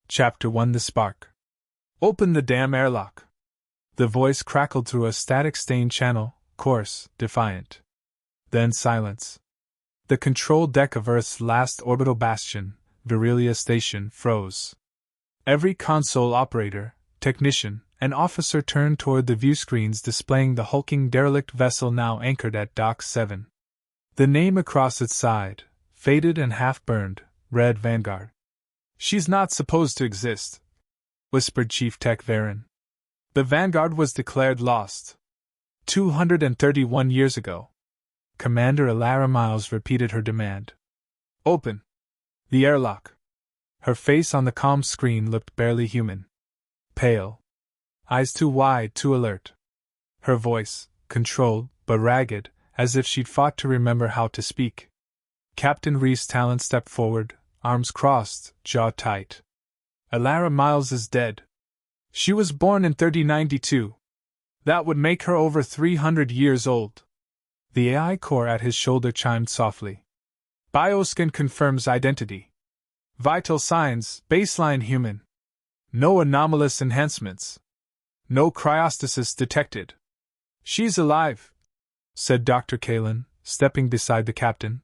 Chapter 1: The Spark. Open the damn airlock. The voice crackled through a static-stained channel, coarse, defiant. Then silence. The control deck of Earth's last orbital bastion, Virilia Station, froze. Every console operator, technician, and officer turned toward the viewscreens displaying the hulking derelict vessel now anchored at Dock 7. The name across its side, faded and half-burned, read Vanguard. "She's not supposed to exist," whispered Chief Tech Varen. "The Vanguard was declared lost 231 years ago." Commander Elara Myles repeated her demand. "Open the airlock." Her face on the comm screen looked barely human. Pale. Eyes too wide, too alert. Her voice, controlled, but ragged, as if she'd fought to remember how to speak. Captain Reese Talon stepped forward, arms crossed, jaw tight. "Elara Myles is dead. She was born in 3092. That would make her over 300 years old." The AI core at his shoulder chimed softly. "Bioscan confirms identity. Vital signs, baseline human. No anomalous enhancements. No cryostasis detected." "She's alive," said Dr. Kalen, stepping beside the captain.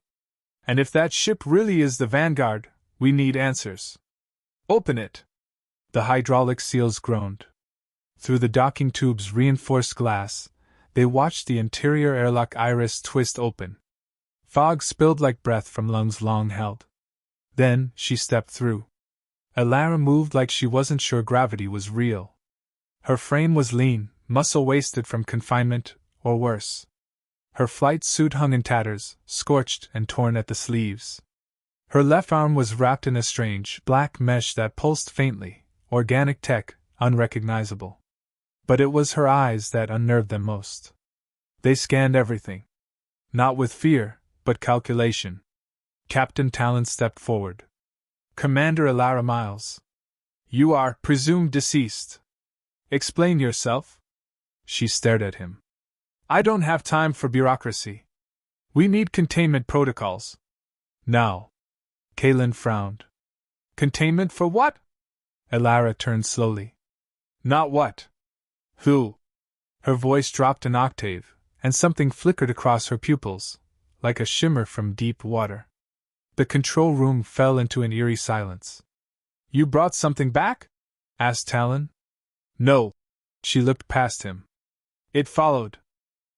"And if that ship really is the Vanguard, we need answers. Open it." The hydraulic seals groaned. Through the docking tube's reinforced glass, they watched the interior airlock iris twist open. Fog spilled like breath from lungs long held. Then, she stepped through. Elara moved like she wasn't sure gravity was real. Her frame was lean, muscle wasted from confinement, or worse. Her flight suit hung in tatters, scorched and torn at the sleeves. Her left arm was wrapped in a strange, black mesh that pulsed faintly, organic tech, unrecognizable. But it was her eyes that unnerved them most. They scanned everything. Not with fear, but calculation. Captain Talon stepped forward. "Commander Elara Myles. You are presumed deceased. Explain yourself." She stared at him. "I don't have time for bureaucracy. We need containment protocols. Now." Kalen frowned. "Containment for what?" Elara turned slowly. "Not what. Who?" Her voice dropped an octave, and something flickered across her pupils, like a shimmer from deep water. The control room fell into an eerie silence. "You brought something back?" asked Talon. "No." She looked past him. "It followed."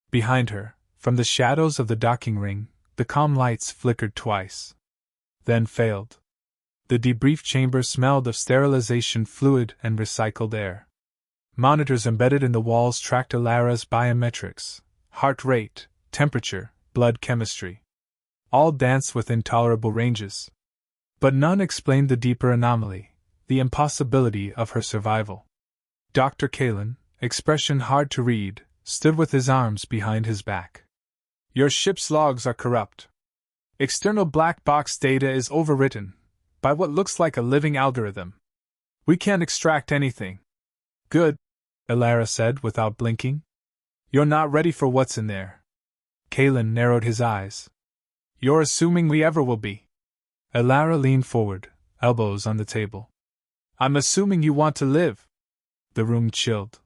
Behind her, from the shadows of the docking ring, the comm lights flickered twice. Then failed. The debrief chamber smelled of sterilization fluid and recycled air. Monitors embedded in the walls tracked Elara's biometrics, heart rate, temperature, blood chemistry. All danced within tolerable ranges. But none explained the deeper anomaly, the impossibility of her survival. Dr. Kalen, expression hard to read, stood with his arms behind his back. "Your ship's logs are corrupt. External black box data is overwritten by what looks like a living algorithm. We can't extract anything." "Good," Elara said without blinking. "You're not ready for what's in there." Kalen narrowed his eyes. "You're assuming we ever will be." Elara leaned forward, elbows on the table. "I'm assuming you want to live." The room chilled.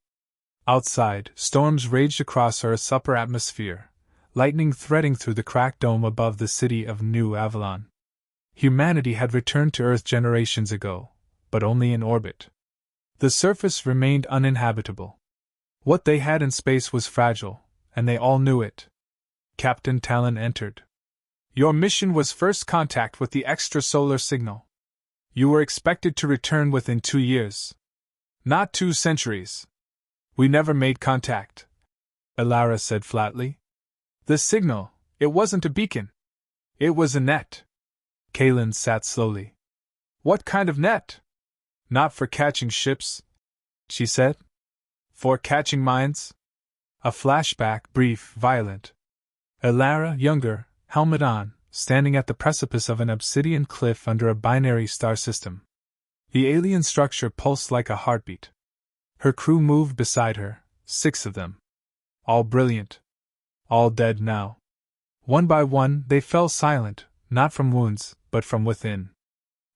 Outside, storms raged across Earth's upper atmosphere, lightning threading through the cracked dome above the city of New Avalon. Humanity had returned to Earth generations ago, but only in orbit. The surface remained uninhabitable. What they had in space was fragile, and they all knew it. Captain Talon entered. "Your mission was first contact with the extrasolar signal. You were expected to return within 2 years. Not 2 centuries. We never made contact," Elara said flatly. "The signal, it wasn't a beacon. It was a net." Kalen sat slowly. "What kind of net?" "Not for catching ships," she said. "For catching minds." A flashback, brief, violent. Elara, younger, helmet on, standing at the precipice of an obsidian cliff under a binary star system. The alien structure pulsed like a heartbeat. Her crew moved beside her, 6 of them. All brilliant. All dead now. One by one, they fell silent, not from wounds, but from within.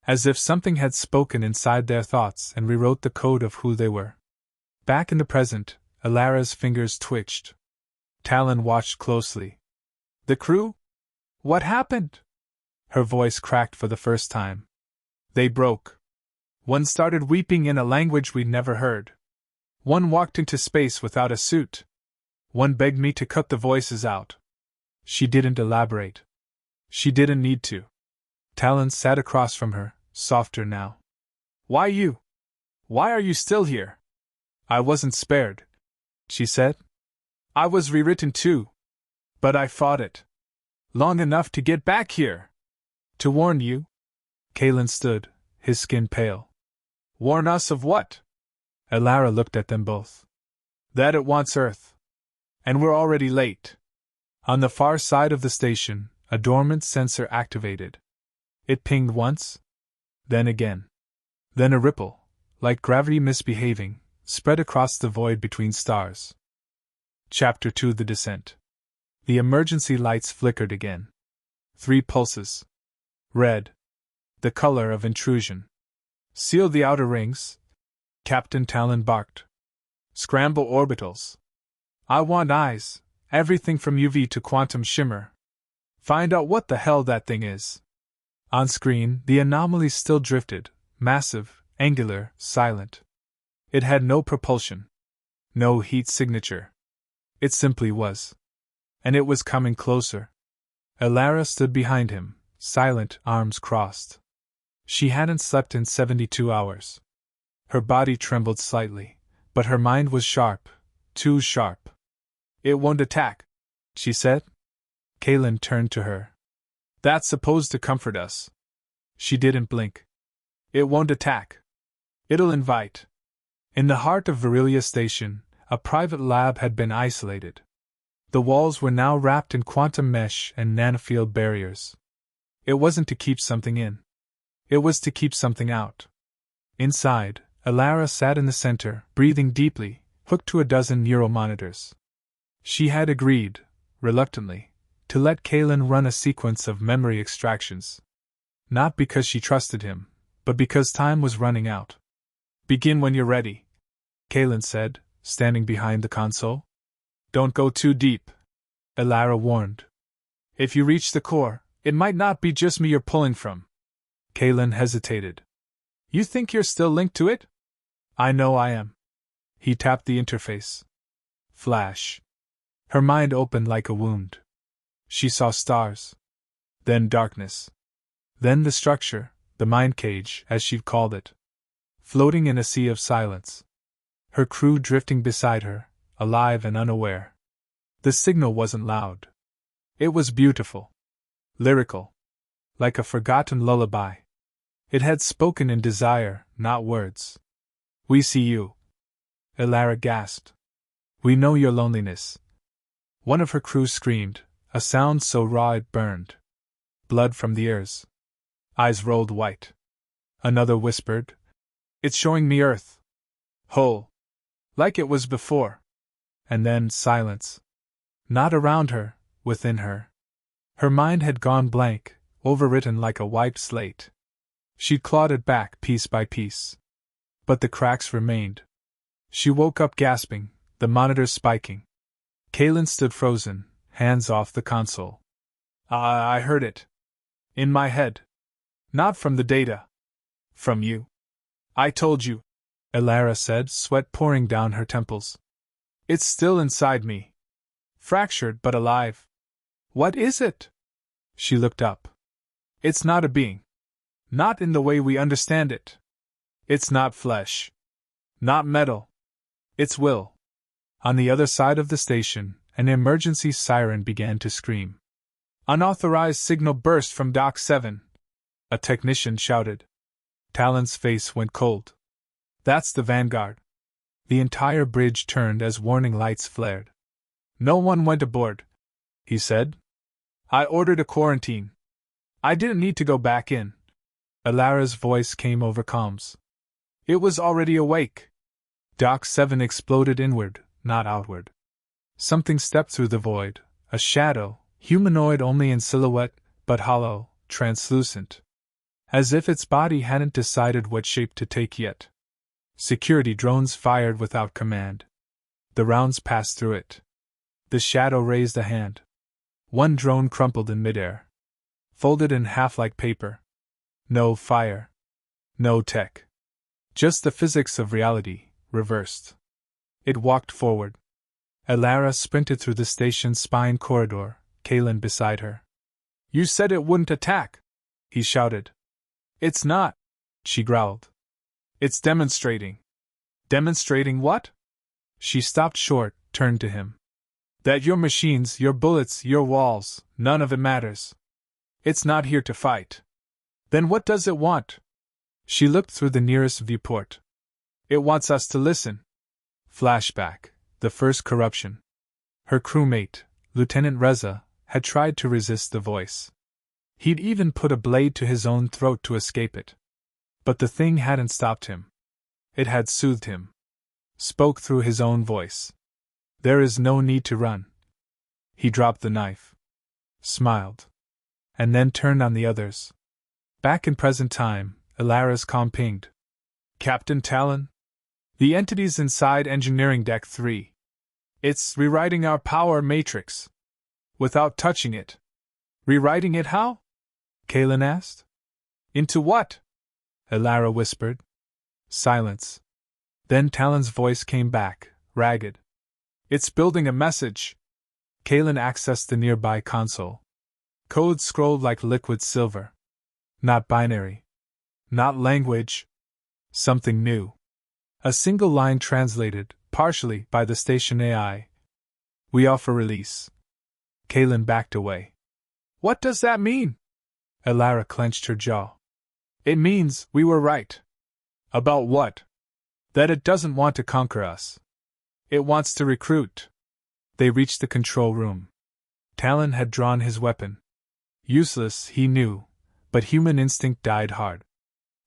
As if something had spoken inside their thoughts and rewrote the code of who they were. Back in the present, Elara's fingers twitched. Talon watched closely. The crew? What happened? Her voice cracked for the first time. They broke. One started weeping in a language we'd never heard. One walked into space without a suit. One begged me to cut the voices out. She didn't elaborate. She didn't need to. Talon sat across from her, softer now. Why you? Why are you still here? I wasn't spared, she said. I was rewritten too. But I fought it. Long enough to get back here. To warn you. Kalen stood, his skin pale. Warn us of what? Elara looked at them both. That it wants Earth. And we're already late. On the far side of the station, a dormant sensor activated. It pinged once, then again. Then a ripple, like gravity misbehaving, spread across the void between stars. Chapter 2: The Descent. The emergency lights flickered again. 3 pulses. Red. The color of intrusion. Seal the outer rings, Captain Talon barked. Scramble orbitals. I want eyes, everything from UV to quantum shimmer. Find out what the hell that thing is. On screen, the anomaly still drifted, massive, angular, silent. It had no propulsion. No heat signature. It simply was. And it was coming closer. Elara stood behind him, silent, arms crossed. She hadn't slept in 72 hours. Her body trembled slightly, but her mind was sharp, too sharp. It won't attack, she said. Kalen turned to her. That's supposed to comfort us. She didn't blink. It won't attack. It'll invite. In the heart of Virilia Station, a private lab had been isolated. The walls were now wrapped in quantum mesh and nanofield barriers. It wasn't to keep something in. It was to keep something out. Inside, Elara sat in the center, breathing deeply, hooked to a dozen neuromonitors. She had agreed, reluctantly, to let Kalen run a sequence of memory extractions. Not because she trusted him, but because time was running out. Begin when you're ready, Kalen said, standing behind the console. Don't go too deep, Elara warned. If you reach the core, it might not be just me you're pulling from. Kalen hesitated. You think you're still linked to it? I know I am. He tapped the interface. Flash. Her mind opened like a wound. She saw stars. Then darkness. Then the structure, the mind cage, as she'd called it. Floating in a sea of silence. Her crew drifting beside her, alive and unaware. The signal wasn't loud. It was beautiful. Lyrical. Like a forgotten lullaby. It had spoken in desire, not words. We see you. Elara gasped. We know your loneliness. One of her crew screamed, a sound so raw it burned. Blood from the ears. Eyes rolled white. Another whispered, It's showing me Earth. Whole. Like it was before. And then silence. Not around her, within her. Her mind had gone blank, overwritten like a wiped slate. She'd clawed it back piece by piece. But the cracks remained. She woke up gasping, the monitors spiking. Kalen stood frozen, hands off the console. I heard it. In my head. Not from the data. From you. I told you, Elara said, sweat pouring down her temples. It's still inside me. Fractured but alive. What is it? She looked up. It's not a being. Not in the way we understand it. It's not flesh. Not metal. It's will. On the other side of the station, an emergency siren began to scream. Unauthorized signal burst from Dock 7. A technician shouted. Talon's face went cold. That's the Vanguard. The entire bridge turned as warning lights flared. No one went aboard, he said. I ordered a quarantine. I didn't need to go back in. Elara's voice came over comms. It was already awake. Dock 7 exploded inward, not outward. Something stepped through the void, a shadow, humanoid only in silhouette, but hollow, translucent. as if its body hadn't decided what shape to take yet. Security drones fired without command. The rounds passed through it. The shadow raised a hand. One drone crumpled in midair, folded in half like paper. No fire. No tech. Just the physics of reality, reversed. It walked forward. Elara sprinted through the station's spine corridor, Kalen beside her. "You said it wouldn't attack!" he shouted. "It's not," she growled. "It's demonstrating." "Demonstrating what?" She stopped short, turned to him. "That your machines, your bullets, your walls, none of it matters. It's not here to fight." "Then what does it want?" She looked through the nearest viewport. "It wants us to listen." Flashback, the first corruption. Her crewmate, Lieutenant Reza, had tried to resist the voice. He'd even put a blade to his own throat to escape it. But the thing hadn't stopped him. It had soothed him. Spoke through his own voice. "There is no need to run." He dropped the knife. Smiled. And then turned on the others. Back in present time, Elara's comm pinged. "Captain Talon? The entity's inside Engineering Deck 3. It's rewriting our power matrix. Without touching it." "Rewriting it how?" Kalen asked. "Into what?" Elara whispered. Silence. Then Talon's voice came back, ragged. "It's building a message." Kalen accessed the nearby console. Code scrolled like liquid silver. Not binary. Not language. Something new. A single line translated, partially, by the station AI. "We offer release." Kalen backed away. "What does that mean?" Elara clenched her jaw. "It means we were right." "About what?" "That it doesn't want to conquer us. It wants to recruit." They reached the control room. Talon had drawn his weapon. Useless, he knew, but human instinct died hard.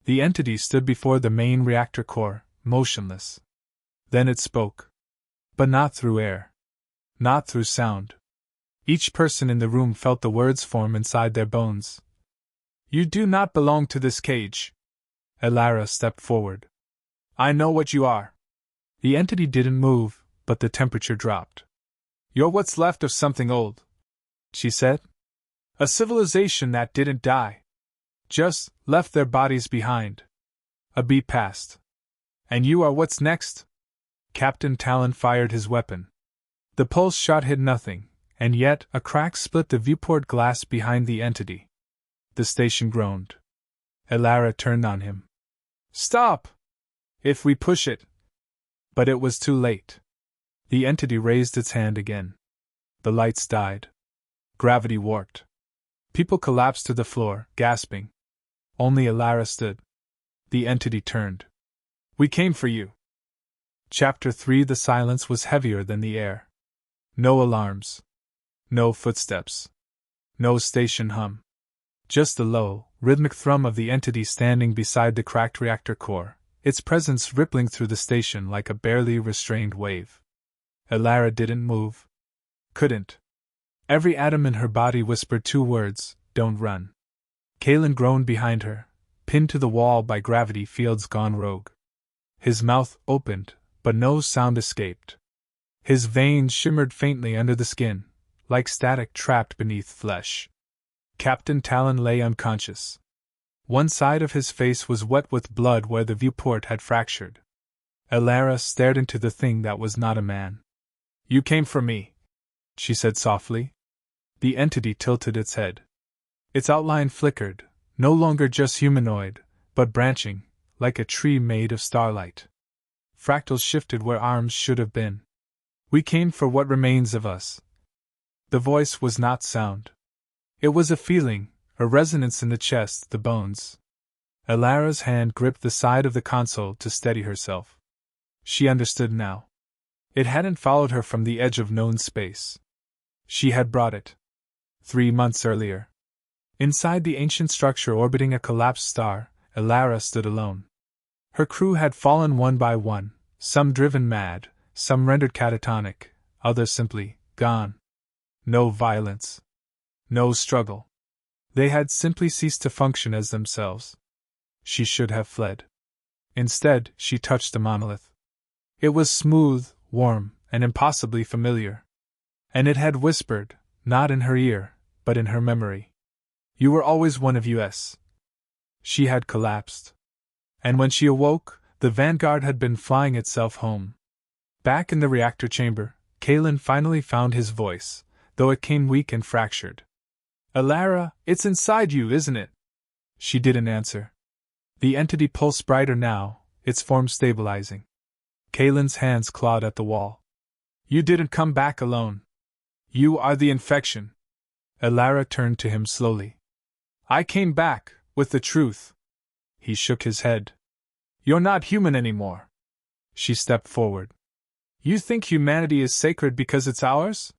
The entity stood before the main reactor core, motionless. Then it spoke. But not through air. Not through sound. Each person in the room felt the words form inside their bones. "You do not belong to this cage." Elara stepped forward. "I know what you are." The entity didn't move, but the temperature dropped. "You're what's left of something old," she said. "A civilization that didn't die. Just left their bodies behind." A beat passed. "And you are what's next?" Captain Talon fired his weapon. The pulse shot hit nothing, and yet a crack split the viewport glass behind the entity. The station groaned. Elara turned on him. "Stop! If we push it." But it was too late. The entity raised its hand again. The lights died. Gravity warped. People collapsed to the floor, gasping. Only Elara stood. The entity turned. "We came for you." Chapter 3. The silence was heavier than the air. No alarms. No footsteps. No station hum. Just the low, rhythmic thrum of the entity standing beside the cracked reactor core, its presence rippling through the station like a barely restrained wave. Elara didn't move. Couldn't. Every atom in her body whispered two words: "Don't run." Kalen groaned behind her, pinned to the wall by gravity fields gone rogue. His mouth opened, but no sound escaped. His veins shimmered faintly under the skin, like static trapped beneath flesh. Captain Talon lay unconscious. One side of his face was wet with blood where the viewport had fractured. Elara stared into the thing that was not a man. "You came for me," she said softly. The entity tilted its head. Its outline flickered, no longer just humanoid, but branching, like a tree made of starlight. Fractals shifted where arms should have been. "We came for what remains of us." The voice was not sound. It was a feeling, a resonance in the chest, the bones. Elara's hand gripped the side of the console to steady herself. She understood now. It hadn't followed her from the edge of known space. She had brought it. 3 months earlier. Inside the ancient structure orbiting a collapsed star, Elara stood alone. Her crew had fallen one by one, some driven mad, some rendered catatonic, others simply gone. No violence. No struggle. They had simply ceased to function as themselves. She should have fled. Instead, she touched the monolith. It was smooth, warm, and impossibly familiar. And it had whispered, not in her ear, but in her memory. "You were always one of us." She had collapsed. And when she awoke, the Vanguard had been flying itself home. Back in the reactor chamber, Kalen finally found his voice, though it came weak and fractured. "Elara, it's inside you, isn't it?" She didn't answer. The entity pulsed brighter now, its form stabilizing. Kalen's hands clawed at the wall. "You didn't come back alone. You are the infection." Elara turned to him slowly. "I came back, with the truth." He shook his head. "You're not human anymore." She stepped forward. "You think humanity is sacred because it's ours?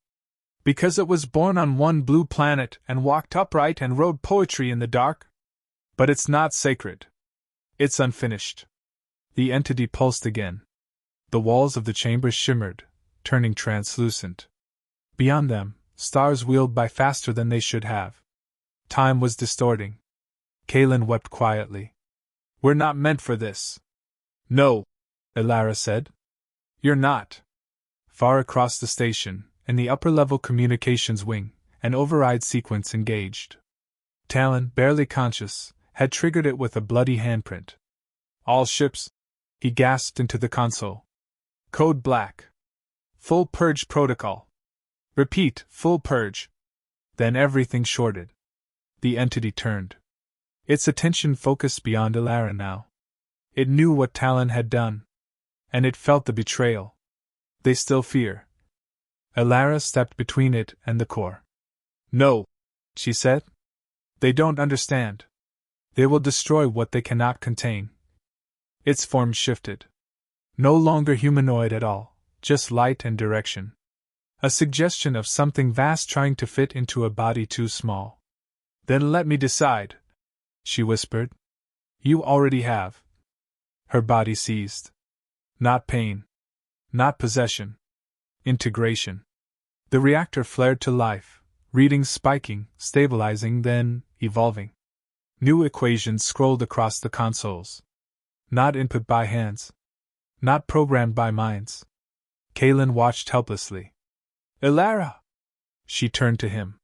Because it was born on one blue planet and walked upright and wrote poetry in the dark? But it's not sacred. It's unfinished." The entity pulsed again. The walls of the chamber shimmered, turning translucent. Beyond them, stars wheeled by faster than they should have. Time was distorting. Kalen wept quietly. "We're not meant for this." "No," Elara said. "You're not." Far across the station, in the upper-level communications wing, an override sequence engaged. Talon, barely conscious, had triggered it with a bloody handprint. "All ships," he gasped into the console. "Code black. Full purge protocol. Repeat, full purge." Then everything shorted. The entity turned. Its attention focused beyond Elara now. It knew what Talon had done. And it felt the betrayal. "They still fear." Elara stepped between it and the core. "No," she said. "They don't understand. They will destroy what they cannot contain." Its form shifted. No longer humanoid at all, just light and direction. A suggestion of something vast trying to fit into a body too small. "Then let me decide," she whispered. "You already have." Her body seized. Not pain. Not possession. Integration. The reactor flared to life, readings spiking, stabilizing, then evolving. New equations scrolled across the consoles. Not input by hands. Not programmed by minds. Kalen watched helplessly. "Elara!" She turned to him.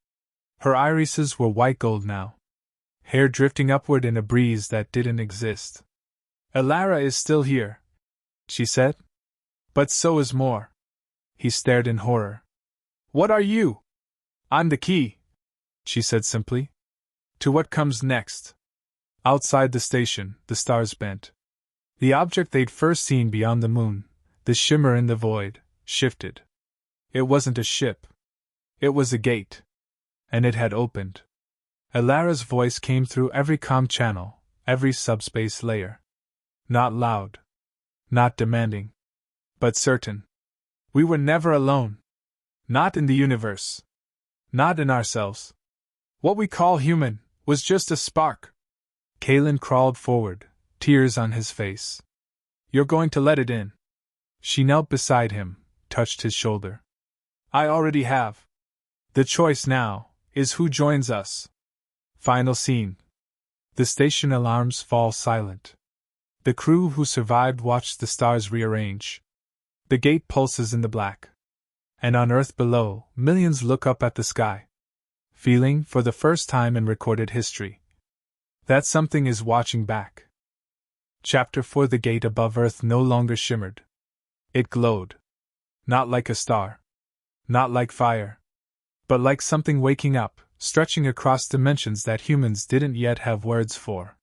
Her irises were white gold now. Hair drifting upward in a breeze that didn't exist. "Elara is still here," she said. "But so is more." He stared in horror. "What are you?" "I'm the key," she said simply. "To what comes next." Outside the station, the stars bent. The object they'd first seen beyond the moon, the shimmer in the void, shifted. It wasn't a ship. It was a gate. And it had opened. Elara's voice came through every comm channel, every subspace layer. Not loud. Not demanding. But certain. "We were never alone. Not in the universe. Not in ourselves. What we call human was just a spark." Kalen crawled forward, tears on his face. "You're going to let it in." She knelt beside him, touched his shoulder. "I already have. The choice now is who joins us." Final scene. The station alarms fall silent. The crew who survived watched the stars rearrange. The gate pulses in the black. And on Earth below, millions look up at the sky, feeling, for the first time in recorded history, that something is watching back. Chapter 4. The gate above Earth no longer shimmered. It glowed. Not like a star. Not like fire. But like something waking up, stretching across dimensions that humans didn't yet have words for.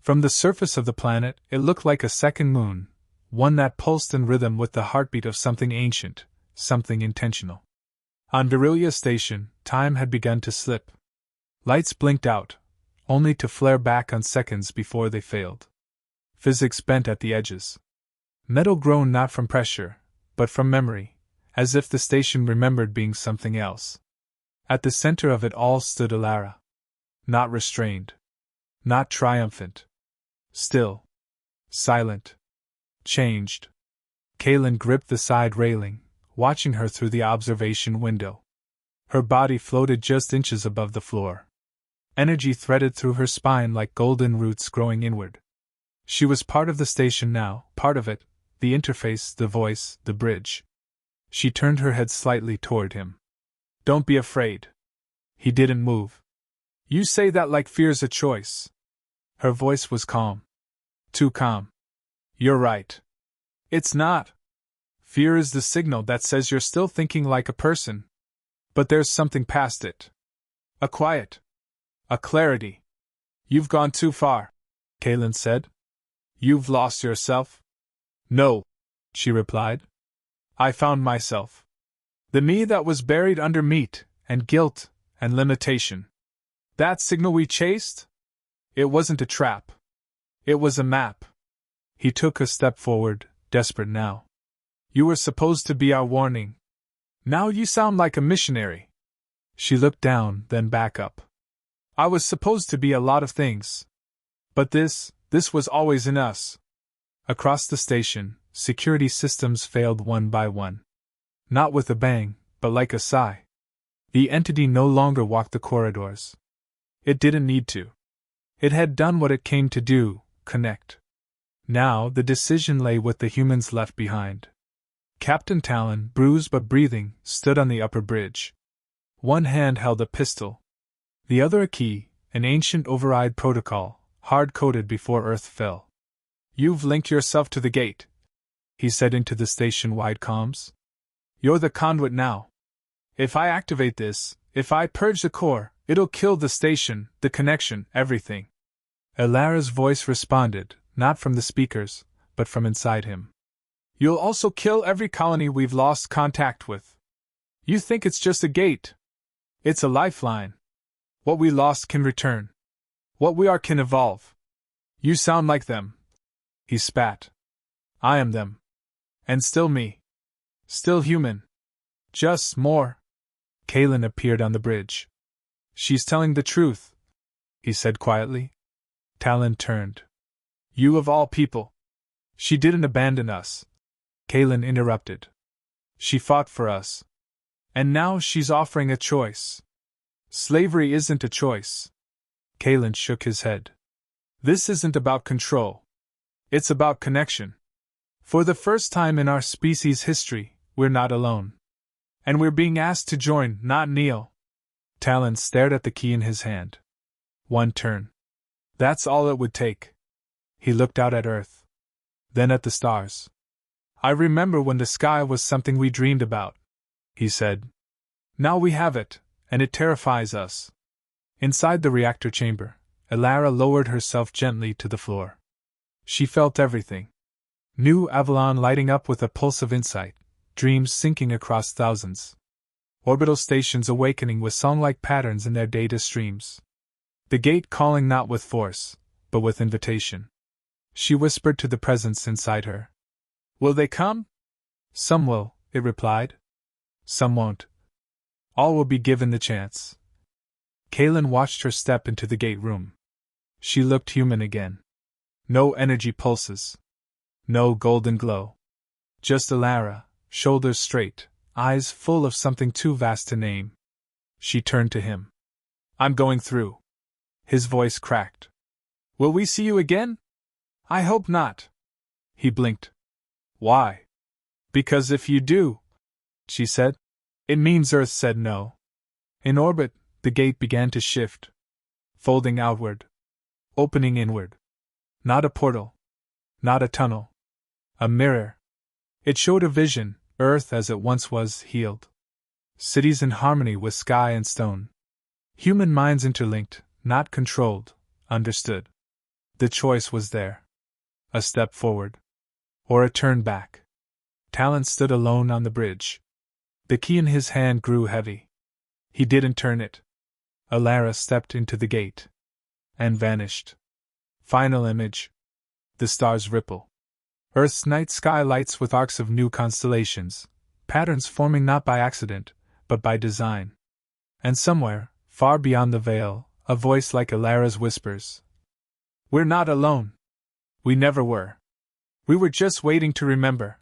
From the surface of the planet, it looked like a second moon, one that pulsed in rhythm with the heartbeat of something ancient, something intentional. On Virilia Station, time had begun to slip. Lights blinked out, only to flare back on seconds before they failed. Physics bent at the edges. Metal groaned not from pressure, but from memory, as if the station remembered being something else. At the center of it all stood Elara. Not restrained. Not triumphant. Still. Silent. Changed. Kalen gripped the side railing, watching her through the observation window. Her body floated just inches above the floor. Energy threaded through her spine like golden roots growing inward. She was part of the station now, part of it, the interface, the voice, the bridge. She turned her head slightly toward him. Don't be afraid. He didn't move. You say that like fear's a choice. Her voice was calm. Too calm. You're right. It's not. Fear is the signal that says you're still thinking like a person. But there's something past it. A quiet. A clarity. You've gone too far, Kaylin said. You've lost yourself? No, she replied. I found myself. The me that was buried under meat, and guilt, and limitation. That signal we chased? It wasn't a trap. It was a map. He took a step forward, desperate now. You were supposed to be our warning. Now you sound like a missionary. She looked down, then back up. I was supposed to be a lot of things. But this was always in us. Across the station, security systems failed one by one. Not with a bang, but like a sigh. The entity no longer walked the corridors. It didn't need to. It had done what it came to do, connect. Now the decision lay with the humans left behind. Captain Talon, bruised but breathing, stood on the upper bridge. One hand held a pistol. The other a key, an ancient override protocol, hard-coded before Earth fell. You've linked yourself to the gate, he said into the station-wide comms. You're the conduit now. If I activate this, if I purge the core, it'll kill the station, the connection, everything. Elara's voice responded, not from the speakers, but from inside him. You'll also kill every colony we've lost contact with. You think it's just a gate. It's a lifeline. What we lost can return. What we are can evolve. You sound like them. He spat. I am them. And still me. Still human. Just more. Kaylin appeared on the bridge. She's telling the truth, he said quietly. Talon turned. You of all people. She didn't abandon us. Kaylin interrupted. She fought for us. And now she's offering a choice. Slavery isn't a choice. Kaylin shook his head. This isn't about control. It's about connection. For the first time in our species' history, we're not alone. And we're being asked to join, not kneel. Talon stared at the key in his hand. One turn. That's all it would take. He looked out at Earth. Then at the stars. I remember when the sky was something we dreamed about, he said. Now we have it, and it terrifies us. Inside the reactor chamber, Elara lowered herself gently to the floor. She felt everything. New Avalon lighting up with a pulse of insight, dreams sinking across thousands. Orbital stations awakening with song-like patterns in their data streams. The gate calling not with force, but with invitation. She whispered to the presence inside her. Will they come? Some will, it replied. Some won't. All will be given the chance. Kaylin watched her step into the gate room. She looked human again. No energy pulses. No golden glow. Just Elara, shoulders straight, eyes full of something too vast to name. She turned to him. I'm going through. His voice cracked. Will we see you again? I hope not. He blinked. Why? Because if you do, she said, it means Earth said no. In orbit, the gate began to shift. Folding outward. Opening inward. Not a portal. Not a tunnel. A mirror. It showed a vision, Earth as it once was, healed. Cities in harmony with sky and stone. Human minds interlinked, not controlled, understood. The choice was there. A step forward. Or a turn back. Talon stood alone on the bridge. The key in his hand grew heavy. He didn't turn it. Elara stepped into the gate. And vanished. Final image. The stars ripple. Earth's night sky lights with arcs of new constellations, patterns forming not by accident, but by design. And somewhere, far beyond the veil, a voice like Elara's whispers. We're not alone. We never were. We were just waiting to remember.